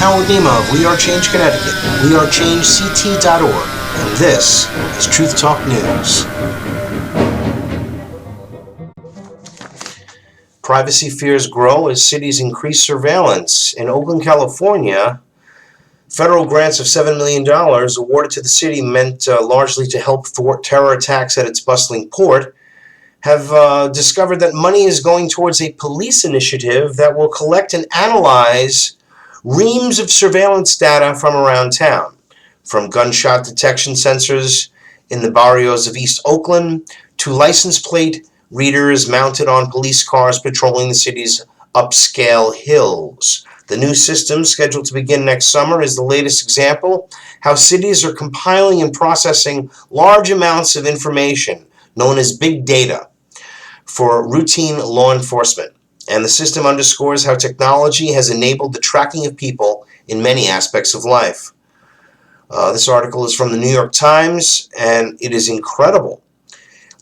proud name of We Are Change Connecticut, wearechangect.org, and this is Truth Talk News. Privacy fears grow as cities increase surveillance. In Oakland, California, federal grants of $7 million awarded to the city meant largely to help thwart terror attacks at its bustling port have discovered that money is going towards a police initiative that will collect and analyze reams of surveillance data from around town, from gunshot detection sensors in the barrios of East Oakland to license plate readers mounted on police cars patrolling the city's upscale hills. The new system, scheduled to begin next summer, is the latest example how cities are compiling and processing large amounts of information known as big data for routine law enforcement. And the system underscores how technology has enabled the tracking of people in many aspects of life. This article is from the New York Times, and it is incredible.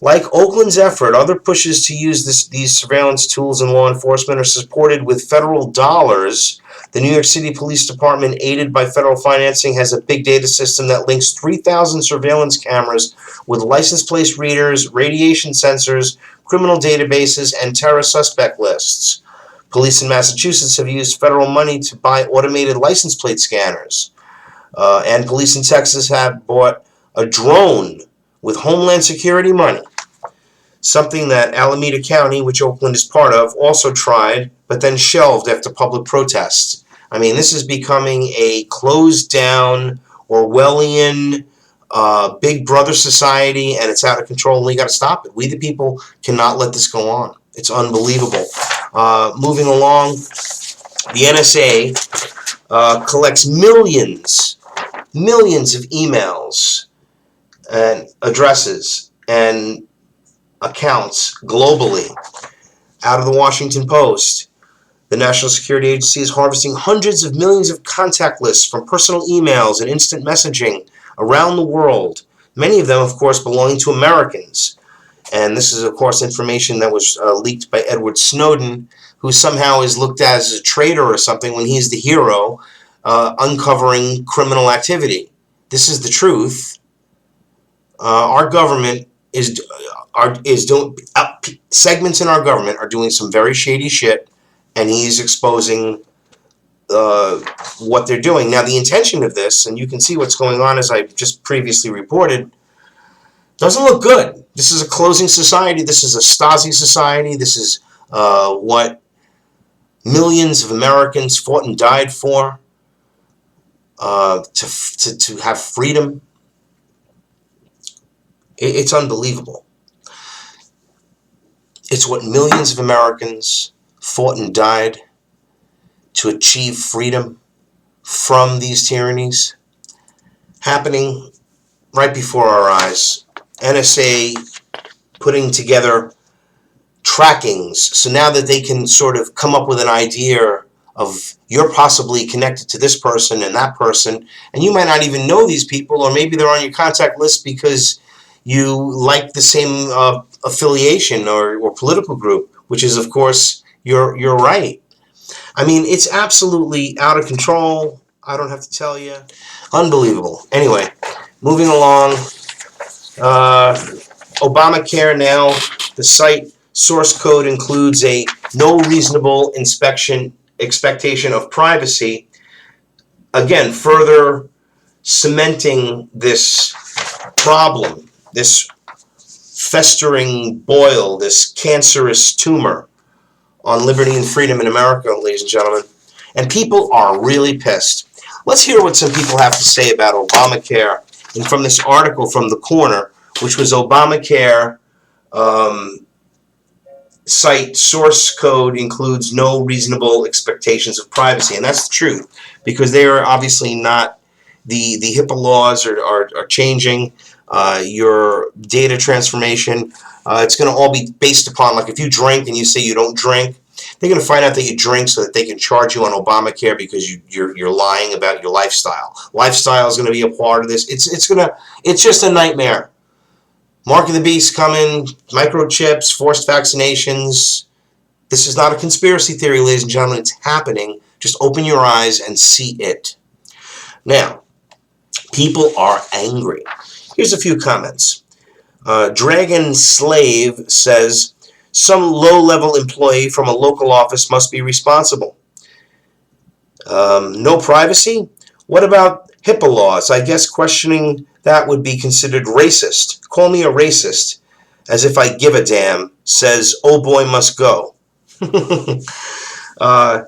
Like Oakland's effort, other pushes to use these surveillance tools in law enforcement are supported with federal dollars. The New York City Police Department, aided by federal financing, has a big data system that links 3,000 surveillance cameras with license plate readers, radiation sensors, criminal databases, and terror suspect lists. Police in Massachusetts have used federal money to buy automated license plate scanners. And police in Texas have bought a drone with Homeland Security money, something that Alameda County, which Oakland is part of, also tried, but then shelved after public protests. I mean, this is becoming a closed-down, Orwellian, Big Brother society, and it's out of control, and we got to stop it. We, the people, cannot let this go on. It's unbelievable. Moving along, the NSA collects millions of emails and addresses and accounts globally. Out of the Washington Post, the National Security Agency is harvesting hundreds of millions of contact lists from personal emails and instant messaging around the world, many of them, of course, belonging to Americans. And this is, of course, information that was leaked by Edward Snowden, who somehow is looked at as a traitor or something when he's the hero uncovering criminal activity. This is the truth. Our government is doing segments in our government are doing some very shady shit, and he's exposing what they're doing. Now, the intention of this, and you can see what's going on as I just previously reported, doesn't look good. This is a closing society. This is a Stasi society. This is what millions of Americans fought and died for, to have freedom. It's unbelievable. It's what millions of Americans fought and died to achieve freedom from these tyrannies, happening right before our eyes. NSA putting together trackings, so now that they can sort of come up with an idea of you're possibly connected to this person and that person, and you might not even know these people, or maybe they're on your contact list because you like the same affiliation or political group, which is, of course, you're right. I mean, it's absolutely out of control. I don't have to tell you. Unbelievable. Anyway, moving along. Obamacare now, the site source code includes a no reasonable expectation of privacy. Again, further cementing this problem, this festering boil, this cancerous tumor on liberty and freedom in America, ladies and gentlemen. And people are really pissed. Let's hear what some people have to say about Obamacare. And from this article from The Corner, which was Obamacare site source code includes no reasonable expectations of privacy. And that's the truth, because they are obviously not, the HIPAA laws are changing. Your data transformation, it's going to all be based upon, like if you drink and you say you don't drink, they're going to find out that you drink so that they can charge you on Obamacare because you're lying about your lifestyle. Lifestyle is going to be a part of this. It's just a nightmare. Mark of the beast coming, microchips, forced vaccinations. This is not a conspiracy theory, ladies and gentlemen. It's happening Just open your eyes and see it. Now, people are angry. Here's a few comments. Dragon Slave says, some low-level employee from a local office must be responsible. No privacy? What about HIPAA laws? I guess questioning that would be considered racist. Call me a racist, as if I give a damn, says, oh boy must go.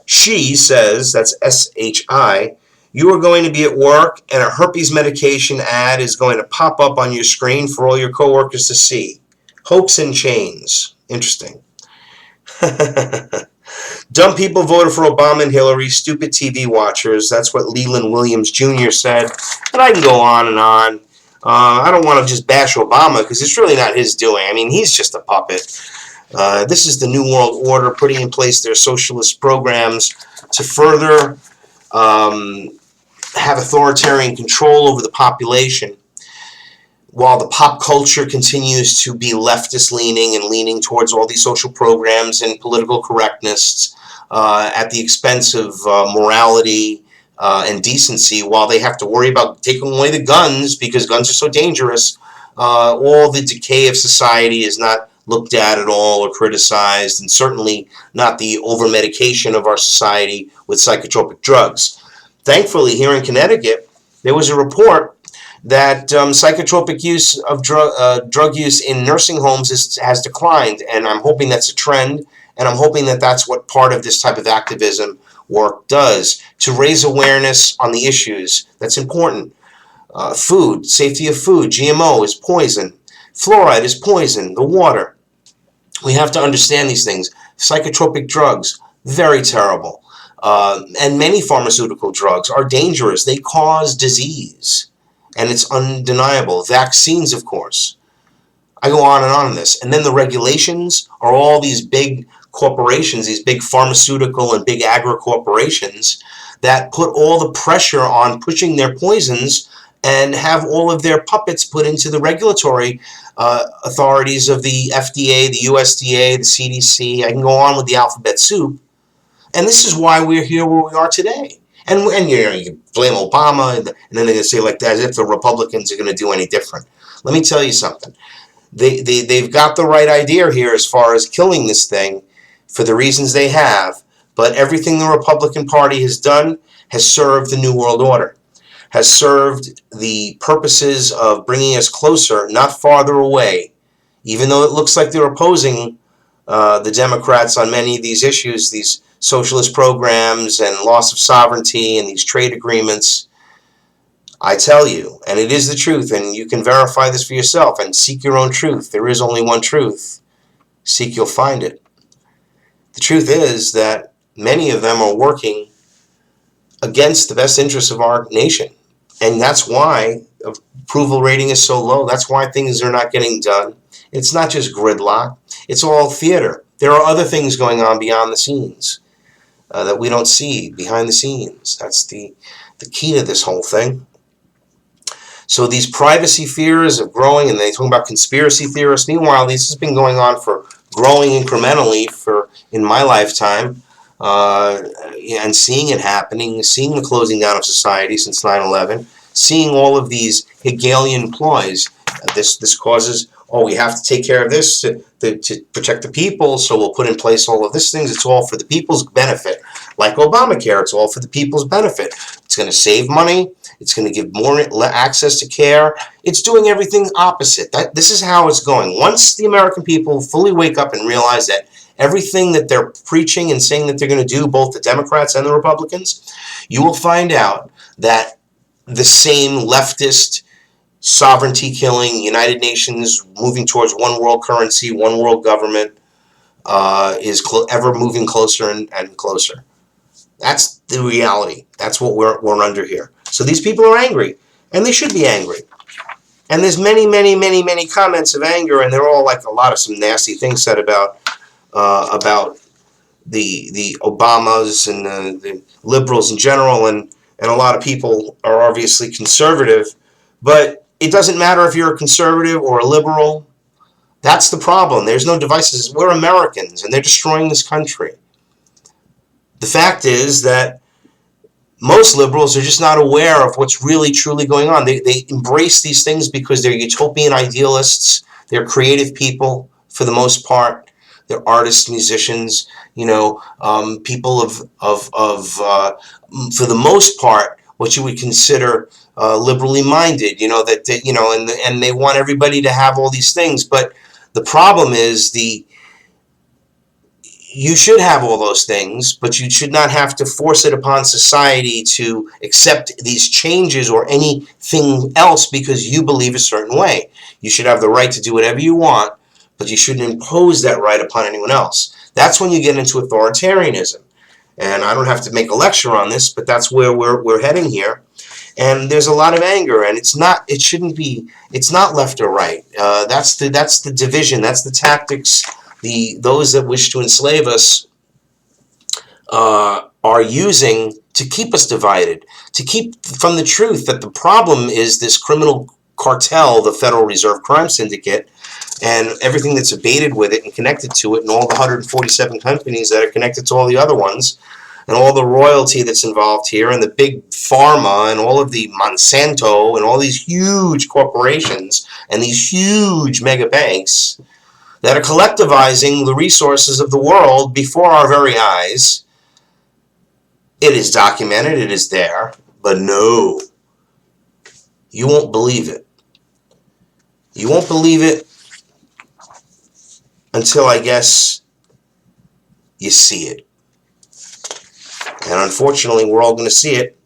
She says, that's S-H-I, you are going to be at work and a herpes medication ad is going to pop up on your screen for all your coworkers to see. Hoax in chains. Interesting. Dumb people voted for Obama and Hillary, stupid TV watchers. That's what Leland Williams Jr. said. And I can go on and on. I don't want to just bash Obama because it's really not his doing. I mean, he's just a puppet. This is the New World Order putting in place their socialist programs to further have authoritarian control over the population, while the pop culture continues to be leftist leaning and leaning towards all these social programs and political correctness at the expense of morality and decency, while they have to worry about taking away the guns because guns are so dangerous. All the decay of society is not looked at all or criticized, and certainly not the over-medication of our society with psychotropic drugs. Thankfully, here in Connecticut, there was a report that psychotropic use of drug use in nursing homes has declined, and I'm hoping that's a trend, and I'm hoping that that's what part of this type of activism work does, to raise awareness on the issues. That's important. Food, safety of food, GMO is poison, fluoride is poison, the water. We have to understand these things. Psychotropic drugs, very terrible. And many pharmaceutical drugs are dangerous. They cause disease. And it's undeniable. Vaccines, of course. I go on and on this. And then the regulations are all these big corporations, these big pharmaceutical and big agri-corporations that put all the pressure on pushing their poisons and have all of their puppets put into the regulatory authorities of the FDA, the USDA, the CDC. I can go on with the alphabet soup. And this is why we're here where we are today. And you blame Obama, and then they're going to say like that as if the Republicans are going to do any different. Let me tell you something. They've got the right idea here as far as killing this thing for the reasons they have, but everything the Republican Party has done has served the New World Order, has served the purposes of bringing us closer, not farther away. Even though it looks like they're opposing the Democrats on many of these issues, these socialist programs and loss of sovereignty and these trade agreements, I tell you, and it is the truth, and you can verify this for yourself and seek your own truth. There is only one truth. Seek, you'll find it. The truth is that many of them are working against the best interests of our nation. And that's why approval rating is so low. That's why things are not getting done. It's not just gridlock. It's all theater. There are other things going on beyond the scenes that we don't see behind the scenes. That's the key to this whole thing. So these privacy fears are growing, and they talk about conspiracy theorists. Meanwhile, this has been going on for growing incrementally in my lifetime, and seeing it happening, seeing the closing down of society since 9/11, seeing all of these Hegelian ploys. This causes, we have to take care of this to protect the people, so we'll put in place all of these things. It's all for the people's benefit. Like Obamacare, it's all for the people's benefit. It's going to save money. It's going to give more access to care. It's doing everything opposite. This is how it's going. Once the American people fully wake up and realize that everything that they're preaching and saying that they're going to do, both the Democrats and the Republicans, you will find out that the same leftist, sovereignty-killing, United Nations moving towards one world currency, one world government, is ever moving closer and closer. That's the reality. That's what we're under here. So these people are angry, and they should be angry. And there's many, many, many, many comments of anger, and they're all like a lot of some nasty things said about the Obamas and the liberals in general, and a lot of people are obviously conservative, but it doesn't matter if you're a conservative or a liberal. That's the problem. There's no devices. We're Americans, and they're destroying this country. The fact is that most liberals are just not aware of what's really truly going on. They embrace these things because they're utopian idealists. They're creative people for the most part. They're artists, musicians, people for the most part, what you would consider liberally minded. And they want everybody to have all these things. But the problem is you should have all those things, but you should not have to force it upon society to accept these changes or anything else because you believe a certain way. You should have the right to do whatever you want, but you shouldn't impose that right upon anyone else. That's when you get into authoritarianism. And I don't have to make a lecture on this, but that's where we're heading here. And there's a lot of anger, and it's not left or right. That's the division, that's the tactics those that wish to enslave us are using to keep us divided, to keep from the truth that the problem is this criminal cartel, the Federal Reserve Crime Syndicate, and everything that's abated with it and connected to it, and all the 147 companies that are connected to all the other ones, and all the royalty that's involved here, and the big pharma, and all of the Monsanto, and all these huge corporations, and these huge mega banks that are collectivizing the resources of the world before our very eyes. It is documented, it is there, but no, you won't believe it. You won't believe it until, I guess, you see it. And unfortunately, we're all going to see it.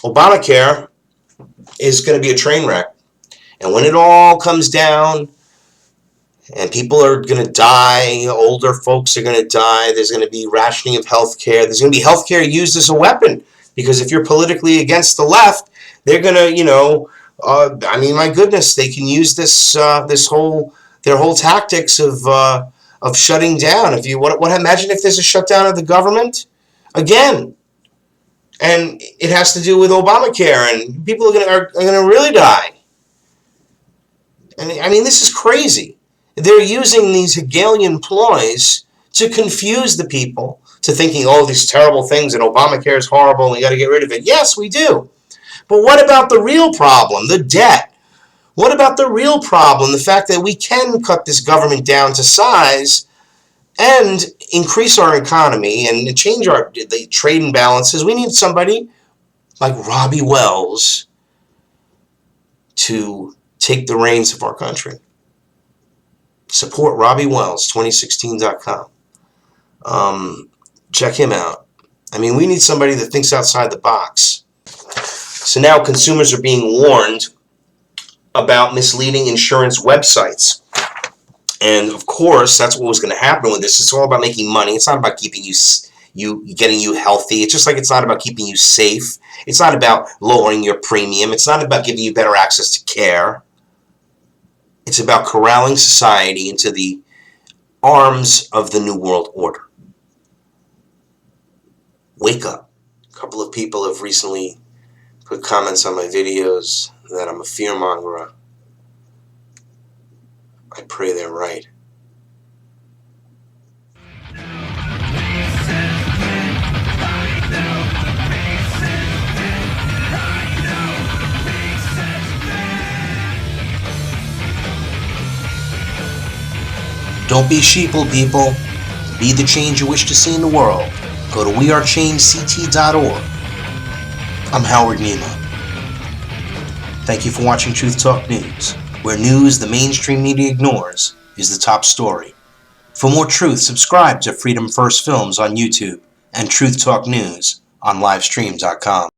Obamacare is going to be a train wreck. And when it all comes down, and people are going to die, older folks are going to die, there's going to be rationing of health care, there's going to be health care used as a weapon, because if you're politically against the left, they're going to, my goodness, they can use their whole tactics of shutting down. Imagine if there's a shutdown of the government again, and it has to do with Obamacare, and people are going to really die. And this is crazy. They're using these Hegelian ploys to confuse the people to thinking, oh, these terrible things and Obamacare is horrible and we got to get rid of it. Yes, we do. But what about the real problem, the debt? What about the real problem, the fact that we can cut this government down to size and increase our economy and change the trade imbalances? We need somebody like Robbie Wells to take the reins of our country. Support Robbie Wells, 2016.com. Check him out. We need somebody that thinks outside the box. So now consumers are being warned about misleading insurance websites. And of course, that's what was going to happen with this. It's all about making money. It's not about keeping getting you healthy. It's just like it's not about keeping you safe. It's not about lowering your premium. It's not about giving you better access to care. It's about corralling society into the arms of the New World Order. Wake up. A couple of people have recently put comments on my videos that I'm a fearmonger. I pray they're right. Don't be sheeple, people. Be the change you wish to see in the world. Go to wearechangect.org. I'm Howard Nima. Thank you for watching Truth Talk News, where news the mainstream media ignores is the top story. For more truth, subscribe to Freedom First Films on YouTube and Truth Talk News on livestream.com.